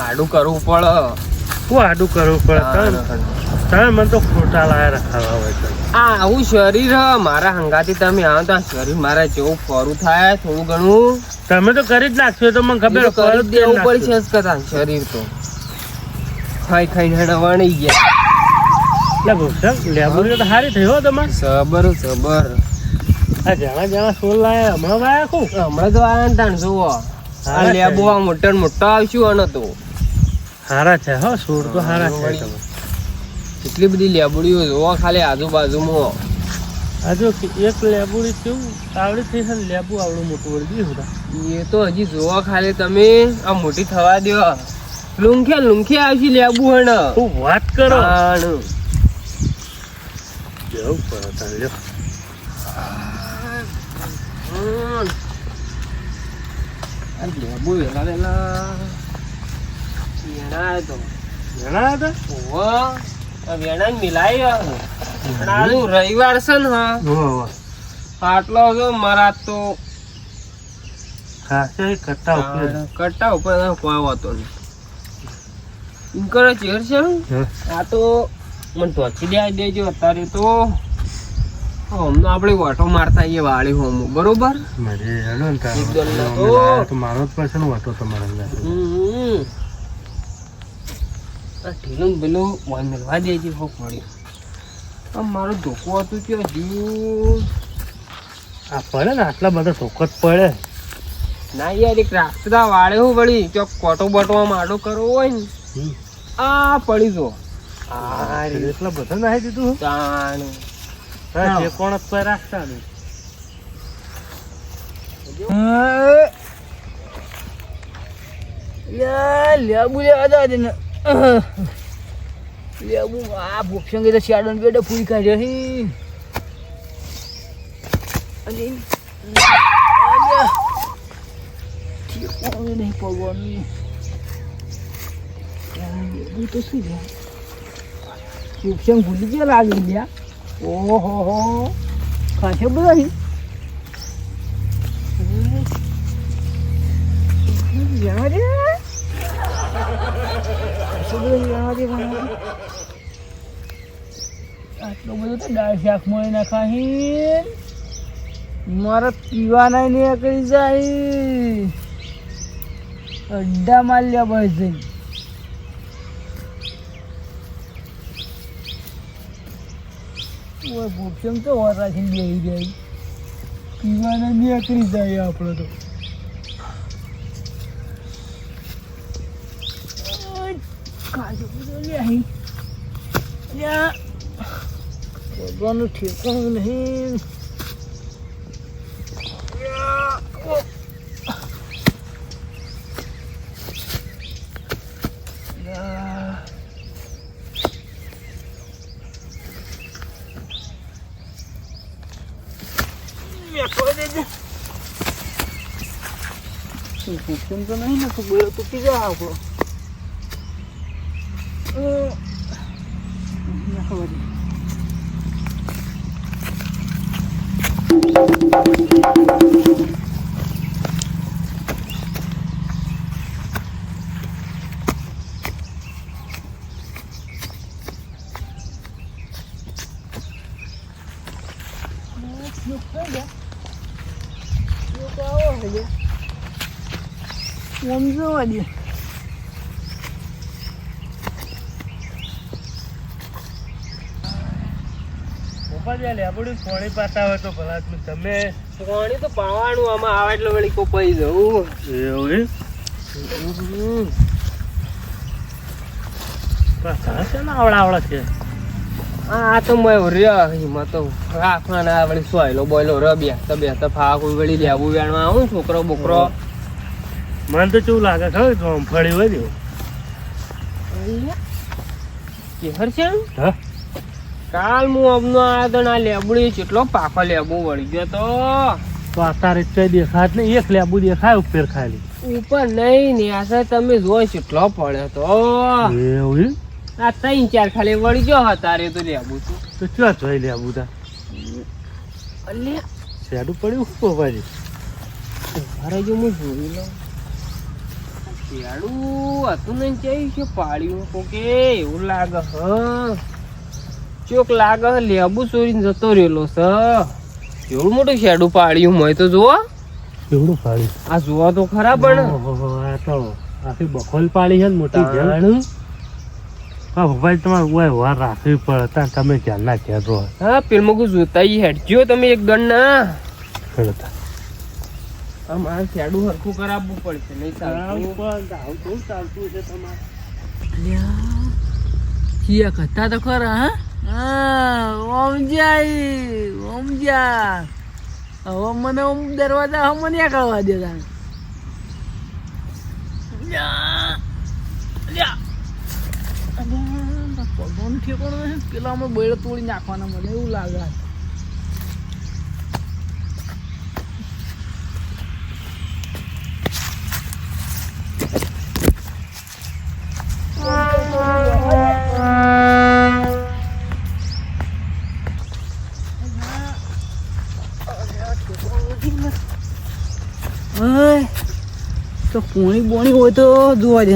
આડું કરવું પડે. શું આડું કરવું પડે? તમે મને તો ખોટા લાયા રખાવા હોય તો. આવું શરીર મારા હંગાથી તમે આવો તો આ શરીર મારા જેવું ફરું થાય થોડું ઘણું. તમે તો કરી જ નાખશો તો મને ખબર કરી જ દેવું પડશે જ કદાચ. શરીર તો ખાઈ ખાઈને વણી ગયા. એટલે ભૂષણ લેબોરેટરી તો સારી થઈ હો તમારે. સબર સબર. આ જાણા જાણા સોલ લાયા હમણાં વાયા શું? હમણાં તો આયા ને તાણ જુઓ. આ લેબો આ મોટા ને મોટા આવશું આનો તો. સારા છે હો, સોળ તો સારા છે. તમે એટલી બધી લેબુડીઓ જોવો ખાલી આજુબાજુમાં. આજુ એક લેબુડી કેવું આવડી થઈ છે ને, લેબુ આવડું મોટું વળી ગયું. એ તો હજી જોવો ખાલી તમે. આ મોટી થવા દો. લુંખે લુંખે આવશે લેબુ હણ. શું વાત કરો? જવું પડે તારે લ્યો. લેબુ વેલા વેલા વેણા તો જણા હતા વેણા મિલાય. રવિવાર છે ને આટલો જો મારા તો કટ્ટા ઉપર કોઈ હોતો નહીં. ચેર છે આ તો મને ધોચી દે દેજો અત્યારે તો. હમણાં આપણે વાટો મારતા આવીએ વાળી હોમ બરોબર. મારો જ પડશે ને વાટો તમારા. ઢીલું પેલું મેળવા દેજે હોક મળ્યું. મારું ધોકો હતું કે હજુ આ પડે ને આટલા બધા ધોકો જ પડે ના યાર. એક રાખતા વાળે હું વળી ચોક કોટો બોટો માડો કરવો હોય ને આ પડી જો. એટલા બધા નાખી દીધું તાણ કોણ જ રાખતા ને. લેબુ લેવા ને લેબુ આ ભૂક્ષંગે તો શિયાળો બેડે પૂરી કાઢ્યો નહીં પડવાનું. લેબુ તો શું છે ભૂક્ષંગ ભૂલી ગયા લાગે લ્યા. ઓહો ખાશે બધા આટલો બધો તો દાળ શાક મળી નાખાહી. મારા પીવાના નીકળી જાય. અડ્ડા માર લ્યા બસ જઈને. ભૂક્ષમ તો વાર રાખીને બેસી જાય. પીવાના નીકળી જાય આપણે તો. કાજુ બધું ભગવાનનું ઠેકાણું નહીં. ભૂક્ષમ તો નહીં ને તું બોલો તૂટી જા આપણો. સમજવા દે. લેબડી પાણી પાતા હોય તો ભલા તમે પાણી તો પાવાનું આમાં આવે એટલે વળી કોપાઈ જવું. એવું છે ને આવડા છે. આ તો મેં રહ્યો એમાં તો રાખવાના વળી સોયલો બોયલો રબ્યા તબ્યા તો ફા કોઈ વળી લેવું વેણવા આવું છોકરો બોકરો. મને તો કેવું લાગે ખબર ફળી હોય ને કેહર છે. હા કાલ હું અમનો આ તો ના લેબડી કેટલો પાકો લેબુ વળી ગયો તો અત્યારે કઈ દેખાત ને એક લેબુ દેખાય ઉપર ખાલી ઉપર નહીં ને આ તમે જો કેટલો પડ્યો તો. એવું આ 3-4 ખાલી વળી ગયો તારે તો લેબુ તો ક્યાં જોઈ લેબુ તા શેડું પડ્યું બાબાજી. મારે જો હું જોઈ લઉં શેડું હતું ને જઈ છે પાડ્યું કોકે એવું લાગે હ ચોક લાગે હ લેબુ ચોરીને જતો રહેલો સ એવડું મોટું શેડું પાડ્યું હોય તો જોવા કેવડું પાડી આ જોવા તો ખરા પણ આ તો આખી બખોલ પાડી છે ને મોટી તાણ. હા ભાઈ તમારે ઓય વાર રાખવી પડે તાર તમે ક્યારના ઘેર રહો હા પેલમાં કોઈ જોતા ઈ હેડજો તમે એક ગણ ના ખેડતા આ મારે શેડું હરખું કરાવવું પડશે નહીં ચાલતું. ચાલતું છે તમારે કિયા કરતા તો ખરા હા ઓમજા હવે મને ઓમ દરવાજા હમ નહીં કરવા દેતા પગવાનું ઠેકોણું નહીં પેલા અમે બૈડો તોડી નાખવાના મને એવું લાગે તો પોણી બોણી હોય તો જોવા દે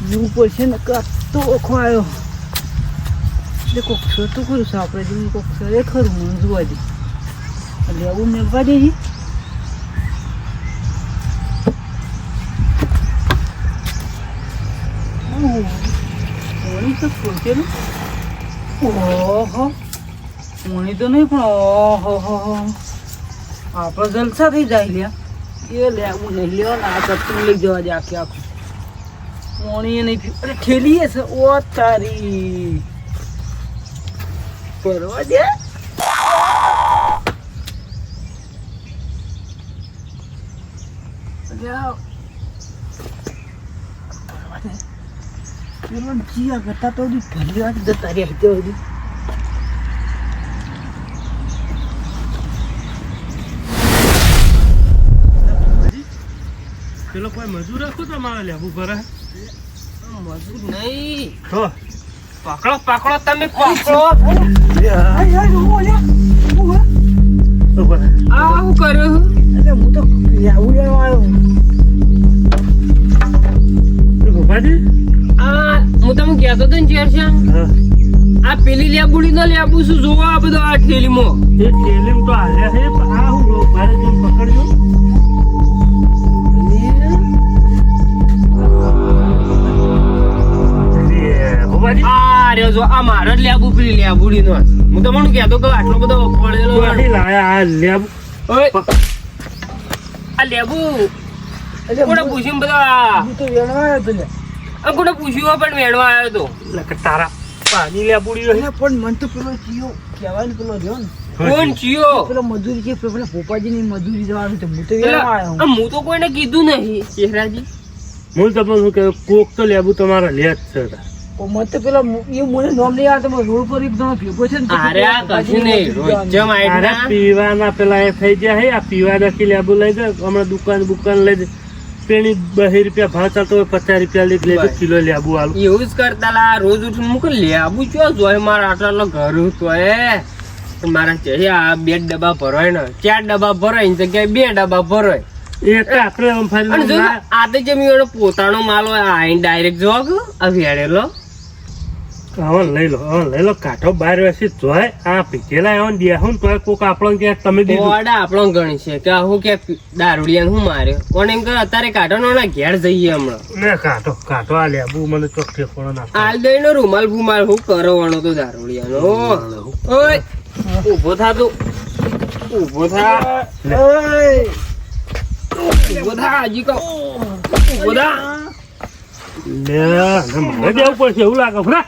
જોવું પડશે ને કાતો ઓખો આવ્યો એટલે કોક સર તો ખરું છે આપણે જેવું કોક સર એ ખરું મને જોવા દે એટલે આવું મેળવા દે પોણી તો ખોલશે ને ઓહો પોણી તો નહીં પણ ઓહો આપણે જલસા થઈ જાય લ્યા એ લેવું નહીં લ્યો ને આ ચપ્પુ લઈ જવા દે આખે આખું પાણી એ નહીં પીવું અરે ઠેલીએ છે ઓ તારી પરવા દે પેલો જીયા કરતા તો ભલી વાત જતા રહ્યા તો હજી પેલો કોઈ મજૂર રાખો તમારે લેવું ભરે મજૂર નહીં તો પકડો પકડો તમે પકડો આ શું કર્યું હું તો આવું આવ્યો ગોપાજી આ હું તમને કહેતો હતો ને ચેરશ્યામ આ પેલી લેબુડી નો લેબુ શું જોવો આ બધો આ ઠેલીમાં એ ઠેલીમ તો હાલ્યા છે આ હું ગોપાજી તમે પકડજો આ રહ્યો જો આ મારો જ લેબુ પેલી લેબુડી નો હું તમને કહેતો કે આટલો બધો પડેલો ક્યાંથી લાયા આ લેબ ઓય આ લેબુ કોને પૂછ્યું બધા હું તો વેણવા આવ્યો તો લે આ કોને પૂછ્યું પણ વેણવા આવ્યો તો એટલે તારા પાણી લેબુડી રહ્યો પણ મન તો પેલો ચિયો કહેવાય પેલો રહ્યો ને કોણ ચિયો પેલો મજૂરી છે પેલા પોપાજીની મજૂરી જવાનું છે હું તો વેણવા આવ્યો હું તો કોઈને કીધું નહીં ચહેરાજી હું તમને શું કહ્યું કોક તો લેબુ તમારા લે જ છે મત તો પેલા એ મને નામ નહીં આવતો રોડ પર એક જણો ભેગો છે ને અરે આ કશું નહીં રોજમ અરે આઈડા પીવાના પેલા એ થઈ ગયા હે આ પીવા નથી લેબુ લઈ જાય હમણાં દુકાન લઈ જાય પેણી 2 રૂપિયા ભાવ ચાલતો હોય 50 રૂપિયા લઈ લેજો કિલો લેબુ આલું એવું જ કરતા લા રોજ ઉઠીને મૂકે લેબુ ચો જોય મારા આટલા ઘર તો એ મારા છે આ 2 ડબ્બા ભરાય ને 4 ડબ્બા ભરાય ની જગ્યાએ 2 ડબ્બા ભરાય એ તો આપણે આમ ફરી અને જો આ તો જેમ એનો પોતાનો માલ હોય આ ડાયરેક્ટ જો આ વેડેલો હવે લઈ લો કાઠો બહાર વેસી જોય આ પીકેલા એવો દે હું તો કોક આપણો કે તમે દીધું ઓડા આપણો ગણી છે કે હું કે દારૂડિયાને હું માર્યો કોણ એમ કરે અત્યારે કાઢો ના ઘેર જઈએ હમણાં ને કાઠો આ લેબુ મને ચોખ્ખે ફોડો નાખ આલ દઈનો રૂમાલ ફુમાલ હું કરવાનો તો દારૂડિયાનો ઓય ઊભો થા તું ઊભો થા ઊભો થા હજી કહો ઊભો થા લે મારે દેવું પડશે એવું લાગે ફરા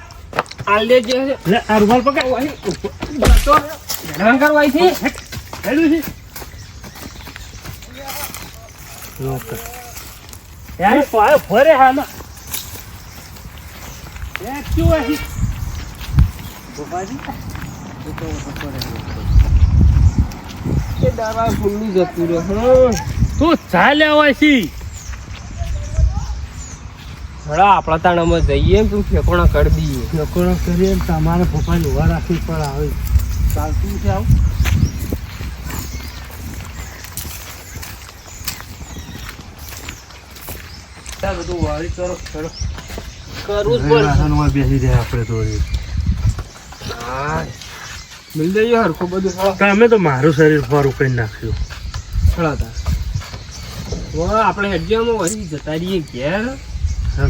આલ દે જે લે આ રૂમાલ પકડ તો હેરાન કરવાય છે હેડું છે લોક યાર પાય ફરે હાલો એ ક્યું આહી ગોપાજી એ દાવા ફૂલનું જતું રહ્યો તું ચાલે હોય છી હળા આપણા તાણામાં જઈએ તું ઠેકોણા કરી દઈએ નકોરો કરીએ તમારે પપ્પાને ઉભા રાખવી પણ આવે ચાલતું છે આવું તાર બધું વાળી કરો ચલો કરવું જ પડશે વાહનમાં બેસી રહ્યા આપણે તો હા મિલ જઈએ હરખું બધું તમે તો મારું શરીર ફરું કરી નાખ્યું હળતા આપણે હેડજામાં વળી જતા રહીએ ઘેર હા.